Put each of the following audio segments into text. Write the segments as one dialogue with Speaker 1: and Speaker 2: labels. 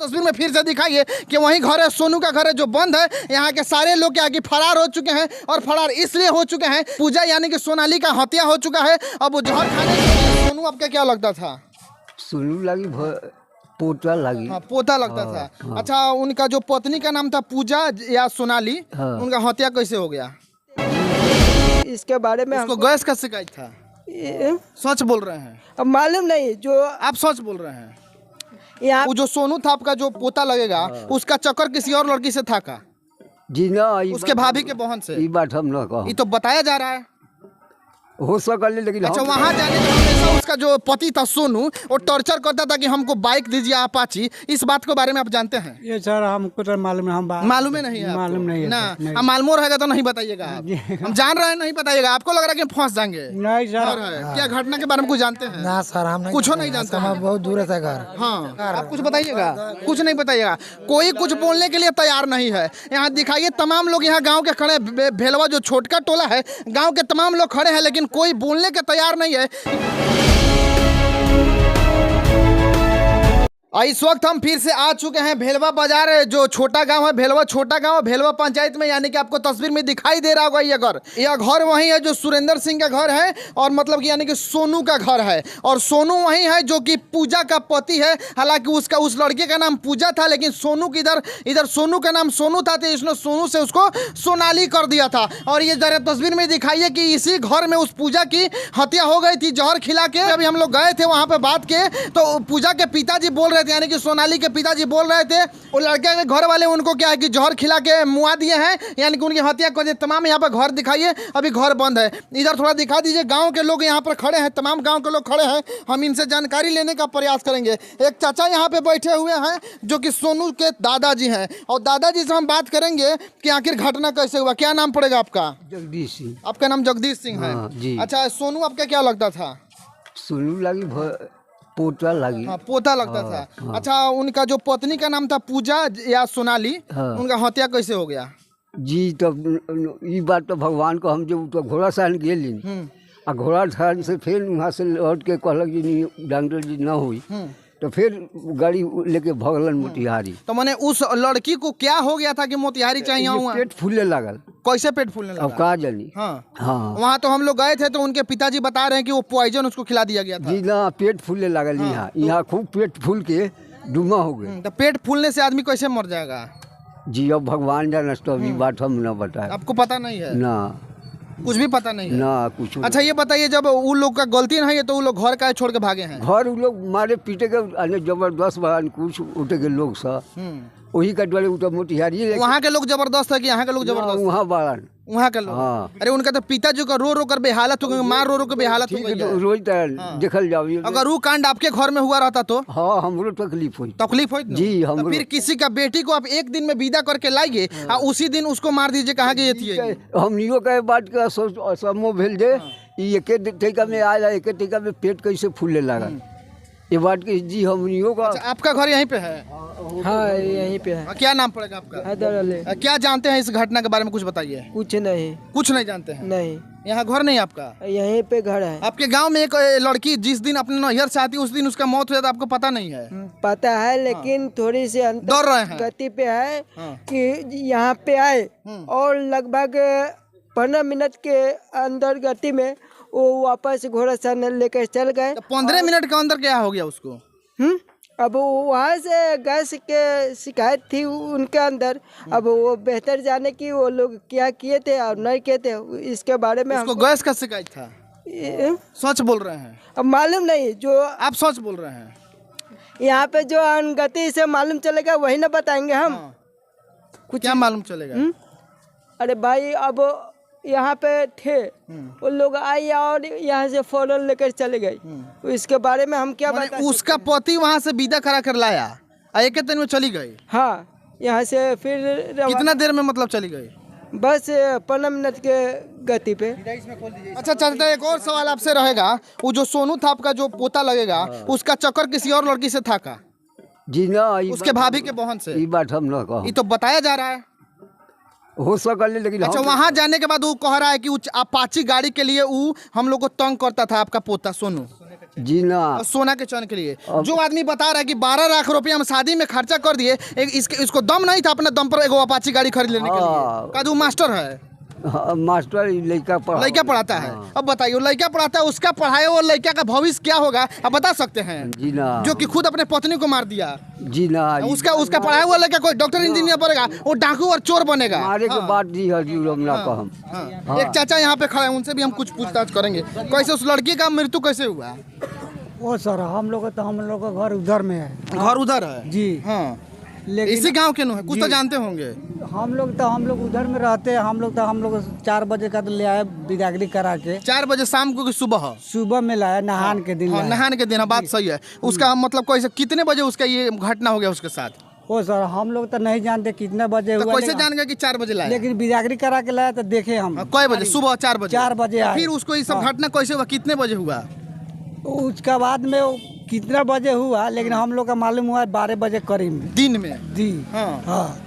Speaker 1: तस्वीर में फिर से दिखाइए कि वही घर है, सोनू का घर है जो बंद है। यहाँ के सारे लोग क्या कि फरार हो चुके हैं और फरार इसलिए हो चुके हैं, पूजा यानी कि सोनाली का हत्या हो चुका है। अब वो जहर खाने सोनू आपका क्या लगता था?
Speaker 2: सोनू लगी पोता लगी।
Speaker 1: हाँ, पोता लगता था।
Speaker 2: हाँ।
Speaker 1: अच्छा, उनका जो पत्नी का नाम था पूजा या सोनाली,
Speaker 2: हाँ।
Speaker 1: उनका हत्या कैसे हो गया?
Speaker 3: इसके बारे में
Speaker 1: उसको गैस का शिकायत था। सच बोल रहे हैं?
Speaker 3: अब मालूम नहीं, जो
Speaker 1: आप सच बोल रहे हैं?
Speaker 3: यहाँ
Speaker 1: वो जो सोनू था आपका जो पोता लगेगा, उसका चक्कर किसी और लड़की से था का?
Speaker 2: जी ना,
Speaker 1: उसके भाभी के बहन से?
Speaker 2: ये बात हम ना कहो।
Speaker 1: ये तो बताया जा रहा है।
Speaker 2: हो सकल लेकिन
Speaker 1: अच्छा, वहाँ जाने के हमेशा उसका जो पति था सोनू, वो टॉर्चर करता था कि हमको बाइक दीजिए अपाची। इस बात के बारे में आप जानते हैं?
Speaker 4: ये सर हमको तो मालूम है,
Speaker 1: मालूम नहीं है?
Speaker 4: मालूम नहीं है
Speaker 1: ना,
Speaker 4: नहीं।
Speaker 1: अब मालूम रहेगा तो नहीं बताइएगा आप। हम जान रहे हैं, नहीं बताइएगा। आपको लग रहा है कि फंस जाएंगे?
Speaker 4: नहीं सर।
Speaker 1: और है। क्या घटना के बारे में कुछ जानते हैं?
Speaker 5: ना सर, हम नहीं
Speaker 1: कुछ नहीं जानते हैं।
Speaker 5: बहुत दूर है घर।
Speaker 1: हाँ, आप कुछ बताइएगा? कुछ नहीं बताइएगा। कोई कुछ बोलने के लिए तैयार नहीं है। यहाँ दिखाइए, तमाम लोग यहाँ गांव के खड़े, भेलवा जो छोटका टोला है, गांव के तमाम लोग खड़े हैं, लेकिन कोई बोलने के तैयार नहीं है। इस वक्त हम फिर से आ चुके हैं भेलवा बाजार, जो छोटा गांव है, भेलवा छोटा गांव, भेलवा पंचायत में। यानी कि आपको तस्वीर में दिखाई दे रहा होगा यह घर वही है जो सुरेंद्र सिंह का घर है, और मतलब कि यानी कि सोनू का घर है। और सोनू वही है जो कि पूजा का पति है। हालांकि उसका उस लड़के का नाम पूजा था, लेकिन सोनू की इधर सोनू का नाम सोनू था, तो इसने सोनू से उसको सोनाली कर दिया था। और ये जरा तस्वीर में दिखाइए कि इसी घर में उस पूजा की हत्या हो गई थी जहर खिला के। अभी हम लोग गए थे वहां पे बात के, तो पूजा के पिताजी बोल रहे थे, यानी कि सोनाली के पिताजी बोल रहे थे, वो लड़के के घर वाले उनको क्या है कि जहर खिला के मुआ दिए हैं, यानी कि उनकी हत्या कर दिए। तमाम यहाँ पर घर दिखाइए, अभी घर बंद है। इधर थोड़ा दिखा दीजिए, गांव के लोग यहाँ पर खड़े हैं, तमाम गांव के लोग खड़े हैं। हम इनसे जानकारी लेने का प्रयास करेंगे। एक चाचा यहाँ पे बैठे हुए हैं जो कि सोनू के दादाजी हैं, और दादाजी से हम बात करेंगे कि आखिर घटना कैसे हुआ। क्या नाम पड़ेगा आपका?
Speaker 2: जगदीश सिंह।
Speaker 1: आपका नाम जगदीश सिंह है?
Speaker 2: हाँ, जी।
Speaker 1: अच्छा, सोनू आपका क्या लगता था?
Speaker 2: सोनू लगी पोता लगी।
Speaker 1: हाँ, पोता लगता था। अच्छा, उनका जो पत्नी का नाम था पूजा या सोनाली,
Speaker 2: हाँ।
Speaker 1: उनका हत्या कैसे हो गया?
Speaker 2: जी, तब ये बात तो भगवान को हम जो तो घोड़ा सहन गेली, आ घोड़ा सहन से फिर वहाँ से लौट के कहलक जी नहीं, डॉक्टर जी ना हुई, तो फिर गाड़ी लेके भगलन मोतिहारी।
Speaker 1: तो मैंने उस लड़की को क्या हो गया था कि मोतिहारी चाहिए
Speaker 2: ये
Speaker 1: हुआ?
Speaker 2: पेट फूलने लगल।
Speaker 1: कैसे पेट फूलने
Speaker 2: अब
Speaker 1: लगा?
Speaker 2: कहा जानी।
Speaker 1: हाँ,
Speaker 2: हाँ
Speaker 1: वहाँ तो हम लोग गए थे, तो उनके पिताजी बता रहे हैं कि वो पॉइजन उसको खिला दिया गया था।
Speaker 2: जी ना, पेट फूलने लगल। यहाँ खूब पेट फूल के डूमा हो गए।
Speaker 1: तो पेट फूलने से आदमी कैसे मर जाएगा?
Speaker 2: जी, अब भगवान जाना, तो अभी बात हम ना बताए।
Speaker 1: आपको पता नहीं है?
Speaker 2: ना
Speaker 1: कुछ भी पता नहीं है?
Speaker 2: ना कुछ।
Speaker 1: अच्छा, ये बताइए, जब उन लोग का गलती नहीं है तो वो लोग घर का छोड़ के भागे हैं?
Speaker 2: घर उ लोग मारे पीटे के जबरदस्त बड़ान कुछ उठे के लोग सा वही कटवाले उठा मोतिहारी।
Speaker 1: वहाँ के लोग जबरदस्त है कि यहाँ के लोग जबरदस्त?
Speaker 2: वहाँ बड़ान
Speaker 1: वहाँ के लोग।
Speaker 2: हाँ।
Speaker 1: अरे, उनका तो पिताजी का रो रो कर बेहालत हो गई, मार रो रो कर बेहालत हो गई है।
Speaker 2: रोज देखल जाओ।
Speaker 1: अगर वो कांड आपके घर में हुआ रहता तो
Speaker 2: हाँ, हमरो तकलीफ हुई।
Speaker 1: तकलीफ हुई ना?
Speaker 2: जी,
Speaker 1: तो
Speaker 2: हमरो।
Speaker 1: फिर किसी का बेटी को आप एक दिन में विदा करके लाइए और उसी दिन उसको मार दीजिए, कहा कि ये थी।
Speaker 2: हमनियो के बात का समो भेल दे, एके तरीका में आया, एके तरीका में पेट कैसे फूलने लगा, ये बात की। जी, हमनियो का।
Speaker 1: अच्छा, आपका घर यहीं पे है?
Speaker 3: हाँ यहीं पे है।
Speaker 1: क्या नाम पड़ेगा आपका?
Speaker 3: हैदर अली।
Speaker 1: क्या जानते हैं इस घटना के बारे में, कुछ बताइए।
Speaker 3: कुछ नहीं।
Speaker 1: कुछ नहीं जानते हैं?
Speaker 3: नहीं,
Speaker 1: यहाँ घर नहीं आपका?
Speaker 3: यहीं पे घर है।
Speaker 1: आपके गांव में एक लड़की जिस दिन अपने नैहर से आती, उस दिन उसका मौत हुआ था, आपको पता नहीं है?
Speaker 3: पता है, लेकिन थोड़ी सी
Speaker 1: डर रहे हैं?
Speaker 3: गति पे है
Speaker 1: हाँ।
Speaker 3: कि यहाँ पे आए और लगभग 15 मिनट के अंदर गति में वो वापस घोड़ा सा लेकर चल गए।
Speaker 1: 15 मिनट के अंदर क्या हो गया उसको?
Speaker 3: अब वहाँ से गैस के शिकायत थी उनके अंदर। अब वो बेहतर जाने की वो लोग क्या किए थे और नहीं किए थे, इसके बारे में
Speaker 1: उसको गैस का शिकायत था? सच बोल रहे हैं?
Speaker 3: अब मालूम नहीं, जो
Speaker 1: आप सच बोल रहे हैं?
Speaker 3: यहाँ पे जो अनगति से मालूम चलेगा वही ना बताएंगे हम।
Speaker 1: कुछ क्या मालूम चलेगा?
Speaker 3: अरे भाई, अब यहाँ पे थे वो लोग आई और यहाँ से फौरन लेकर चले गए, इसके बारे में हम क्या बता।
Speaker 1: उसका पति वहाँ से विदा करा कर लाया, एक दिन में चली गई?
Speaker 3: हाँ, यहाँ से फिर
Speaker 1: कितना देर में मतलब चली गई?
Speaker 3: बस 15 मिनट के गति पे।
Speaker 1: अच्छा, चलता एक और सवाल आपसे रहेगा। वो जो सोनू था आपका जो पोता लगेगा, उसका चक्कर किसी और लड़की से था का?
Speaker 2: जी ना,
Speaker 1: उसके भाभी के बहन से?
Speaker 2: ये बात हम ना कहो।
Speaker 1: ये तो बताया जा रहा है।
Speaker 2: हो सकल लेकिन।
Speaker 1: अच्छा, वहाँ जाने के बाद वो कह रहा है कि अपाची गाड़ी के लिए वो हम लोग को तंग करता था, आपका पोता सोनू।
Speaker 2: जी ना।
Speaker 1: सोना के चैन के लिए जो आदमी बता रहा है कि 12 लाख रुपए हम शादी में खर्चा कर दिए, इसको दम नहीं था अपने दम पर एगो अपाची गाड़ी खरीद लेने के लिए। कादू मास्टर है,
Speaker 2: हाँ, मास्टर लड़का
Speaker 1: पढ़ाता है। अब बताइए, लड़का पढ़ाता है, उसका पढ़ाए वो लड़का का भविष्य क्या होगा आप बता सकते हैं?
Speaker 2: जी ना।
Speaker 1: जो कि खुद अपने पत्नी को मार दिया।
Speaker 2: जी ना।
Speaker 1: उसका पढ़ाया हुआ लड़का कोई डॉक्टर इंजीनियर बनेगा, वो डाकू और चोर बनेगा।
Speaker 2: मारे के बाद जी हजूर हमला को हम।
Speaker 1: एक चाचा यहाँ पे खड़े हैं, उनसे भी हम कुछ पूछताछ करेंगे। कैसे उस लड़की का मृत्यु कैसे हुआ?
Speaker 4: वो सर हम लोग का घर उधर में है।
Speaker 1: घर उधर है
Speaker 4: जी।
Speaker 1: हाँ,
Speaker 4: लेकिन
Speaker 1: इसी गांव के नो है, कुछ तो जानते होंगे।
Speaker 4: हम लोग उधर में रहते हैं। हम लोग 4 बजे का तो ले आए बिदागरी करा के।
Speaker 1: 4 बजे शाम को कि
Speaker 4: सुबह में लाया नहान के दिन।
Speaker 1: नहाने के दिन। हाँ, बात सही है। उसका मतलब कैसे कितने बजे उसका ये घटना हो गया उसके साथ?
Speaker 4: ओ सर हम लोग तो नहीं जानते कितने बजे
Speaker 1: तो
Speaker 4: हुआ।
Speaker 1: कैसे जान गया कि 4 बजे लाया?
Speaker 4: लेकिन बिदागरी करा के लाया तो देखे हम।
Speaker 1: कई बजे? सुबह 4 बजे।
Speaker 4: 4 बजे आए।
Speaker 1: फिर उसको ये सब घटना कैसे हुआ, कितने बजे हुआ?
Speaker 4: उसके बाद में वो कितना बजे हुआ, लेकिन हम लोग का मालूम हुआ 12 बजे करीब में।
Speaker 1: दिन में?
Speaker 4: जी।
Speaker 1: हाँ।
Speaker 4: हाँ।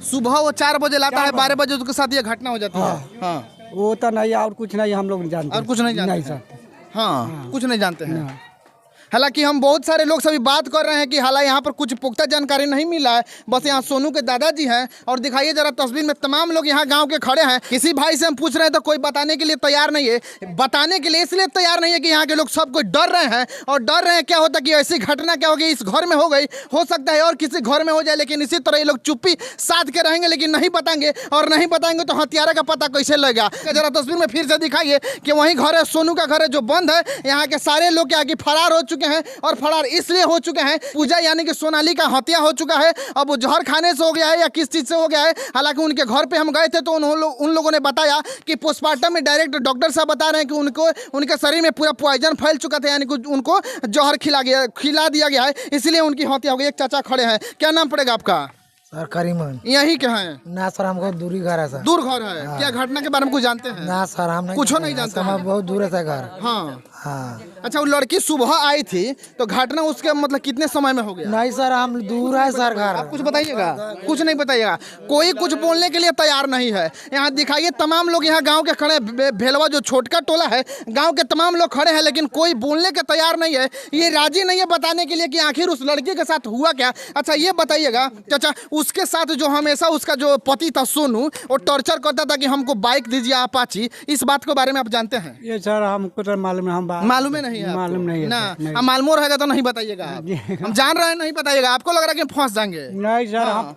Speaker 1: सुबह वो 4 बजे लाता है, 12 बजे उसके साथ ये घटना हो जाती है। हाँ।
Speaker 4: वो तो नहीं, और कुछ नहीं हम लोग जानते।
Speaker 1: और कुछ नहीं जानते?
Speaker 4: नहीं जानते।
Speaker 1: हाँ, कुछ नहीं जानते हैं। हालांकि हम बहुत सारे लोग सभी बात कर रहे हैं कि हालांकि यहाँ पर कुछ पुख्ता जानकारी नहीं मिला है। बस यहाँ सोनू के दादाजी हैं और दिखाइए जरा तस्वीर में तमाम लोग यहाँ गांव के खड़े हैं। किसी भाई से हम पूछ रहे हैं तो कोई बताने के लिए तैयार नहीं है। बताने के लिए इसलिए तैयार नहीं है कि यहाँ के लोग सब कोई डर रहे हैं, और डर रहे हैं क्या होता कि ऐसी घटना क्या होगी, इस घर में हो गई, हो सकता है और किसी घर में हो जाए, लेकिन इसी तरह ये लोग चुप्पी साध के रहेंगे, लेकिन नहीं बताएंगे। और नहीं बताएंगे तो हथियारा का पता कैसे लगेगा? जरा तस्वीर में फिर से दिखाइए कि वही घर है, सोनू का घर है जो बंद है। यहाँ के सारे लोग क्या कि फरार हो चुके हैं, और फरार इसलिए हो चुके हैं, पूजा यानी कि सोनाली का हत्या हो चुका है। अब वो जहर खाने से हो गया है या किस चीज से हो गया है। हालांकि उनके घर पे हम गए थे तो उन लोगों ने बताया कि पोस्टमार्टम में डायरेक्ट डॉक्टर साहब बता रहे हैं कि उनके शरीर में पूरा पॉइजन फैल चुका था, यानी कि उनको जहर खिला दिया गया है, इसलिए उनकी हत्या हो गई। एक चाचा खड़े हैं, क्या नाम पड़ेगा आपका?
Speaker 5: सर करीमन।
Speaker 1: यही क्या है?
Speaker 5: ना सर, हमको दूरी घर है सर।
Speaker 1: दूर घर है? क्या घटना के बारे में कुछ जानते हैं?
Speaker 5: ना सर, हम नहीं
Speaker 1: कुछ नहीं जानते हैं।
Speaker 5: बहुत दूर है सर घर।
Speaker 1: हाँ।
Speaker 5: हाँ।
Speaker 1: अच्छा, वो लड़की सुबह आई थी तो घटना उसके मतलब कितने समय में हो गया?
Speaker 5: नहीं सर, हम दूर है सर घर।
Speaker 1: आप कुछ बताइएगा? कुछ नहीं बताइएगा, कोई कुछ बोलने के लिए तैयार नहीं है। यहाँ दिखाइए तमाम लोग यहाँ गांव के खड़े, भेलवा जो छोटका टोला है, गांव के तमाम लोग खड़े हैं, लेकिन कोई बोलने के तैयार नहीं है। ये राजी नहीं है बताने के लिए कि आखिर उस लड़की के साथ हुआ क्या। अच्छा ये बताइएगा चाचा, उसके साथ जो हमेशा उसका जो पति था सोनू, वो टॉर्चर करता था कि हमको बाइक दीजिए अपाची, इस बात के बारे में आप जानते हैं?
Speaker 4: ये सर हमको तो मालूम है।
Speaker 1: मालूम नहीं है?
Speaker 4: मालूम नहीं है
Speaker 1: ना।
Speaker 4: नहीं।
Speaker 1: अब मालूम रहेगा तो नहीं बताइएगा आप। हम जान रहे हैं नहीं बताइएगा, आपको लग रहा है कि फंस जाएंगे।
Speaker 4: नहीं सर, हम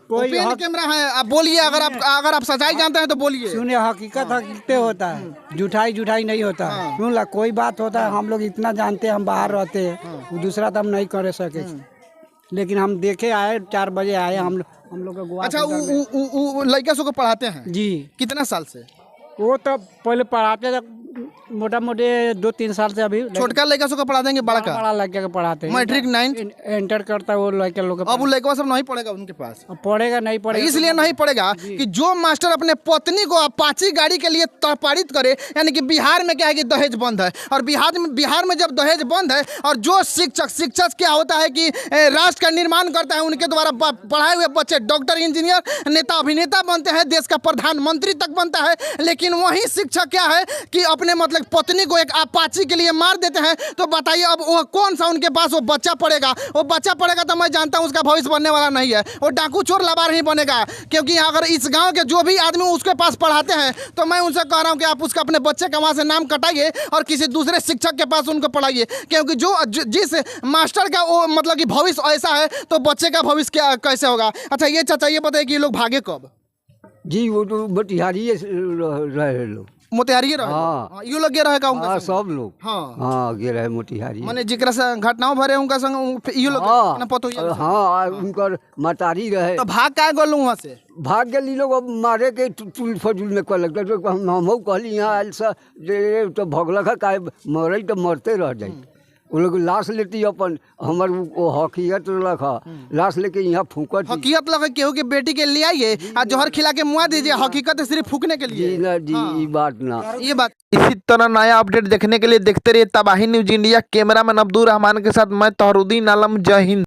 Speaker 4: कोई
Speaker 1: कैमरा है, आप बोलिए। अगर आप सच्चाई जानते हैं तो बोलिए।
Speaker 4: सुने, हकीकत होता है, झूठाई नहीं होता है। सुन ला, कोई बात होता है, हम लोग इतना जानते हैं, हम बाहर रहते हैं, दूसरा तो हम नहीं कर सके। लेकिन हम देखे आए, 4 बजे आए हम लोग का गोवा।
Speaker 1: अच्छा, लड़का सो को पढ़ाते हैं
Speaker 4: जी।
Speaker 1: कितना साल से?
Speaker 4: वो तो पहले पढ़ाते थे, मोटा मोटे 2-3 साल से। अभी
Speaker 1: छोटका लड़का सो को पढ़ा देंगे, बड़ा का
Speaker 4: बड़ा लड़के को पढ़ाते हैं।
Speaker 1: मैट्रिक 9
Speaker 4: एंटर करता है वो लड़के लोग।
Speaker 1: अब वो लड़का सब नहीं पढ़ेगा उनके पास?
Speaker 4: पढ़ेगा नहीं पढ़ेगा,
Speaker 1: इसलिए नहीं पड़ेगा कि जो मास्टर अपने पत्नी को अपाची गाड़ी के लिए पारित करे, यानी कि बिहार में क्या है कि दहेज बंद है। और बिहार में जब दहेज बंद है, और जो शिक्षक क्या होता है कि राष्ट्र का निर्माण करता है, उनके द्वारा पढ़ाए हुए बच्चे डॉक्टर, इंजीनियर, नेता, अभिनेता बनते हैं, देश का प्रधानमंत्री तक बनता है। लेकिन वही शिक्षक क्या है कि अपने मतलब पत्नी को एक अपाची के लिए मार देते हैं। तो बताइए अब वो कौन सा उनके पास वो बच्चा पड़ेगा? वो बच्चा पड़ेगा तो मैं जानता हूँ उसका भविष्य बनने वाला नहीं है, वो डाकू चोर लबार ही बनेगा। क्योंकि अगर इस गांव के जो भी आदमी उसके पास पढ़ाते हैं, तो मैं उनसे कह रहा हूँ कि आप उसका अपने बच्चे का वहाँ से नाम कटाइए और किसी दूसरे शिक्षक के पास उनको पढ़ाइए। क्योंकि जिस मास्टर का वो मतलब कि भविष्य ऐसा है, तो बच्चे का भविष्य क्या कैसे होगा? अच्छा ये चाचा ये बताइए कि ये लोग भागे कब?
Speaker 2: जी वो तो बटिहारी रहे लोग,
Speaker 1: मोतिहारी रहे।
Speaker 2: हाँ।
Speaker 1: ये लोग गे रहे का उनका
Speaker 2: हाँ,
Speaker 1: संग?
Speaker 2: सब लोग।
Speaker 1: हाँ
Speaker 2: गे रहे मोतिहारी।
Speaker 1: माने जिकरा से घटनाओं भरे उनका संग ये लोग ना पतो ये।
Speaker 2: हाँ, उनकर मतारी रहे।
Speaker 1: तो भाग का गोलू वहाँ से?
Speaker 2: भाग गए लोग। अब मारे के टुल फजुल में कहलक, तो हम कहली यहाँ आयल से तो भगलक का मरे तो मरते रह जाए। वो लोग लाश लेती अपन, हमार वो हकीकत रखा, लाश लेके यहाँ फूकत।
Speaker 1: हकीकत लगे केहू के बेटी के ले आइए और जहर खिला के मुआ दीजिए, हकीकत सिर्फ फूकने के लिए।
Speaker 2: जी ना जी। ये बात ना,
Speaker 1: ये बात। इसी तरह नया अपडेट देखने के लिए देखते रहिए तबाही news India. Cameraman Abdul Rahman के साथ मैं तहरुद्दीन आलम। जय हिंद।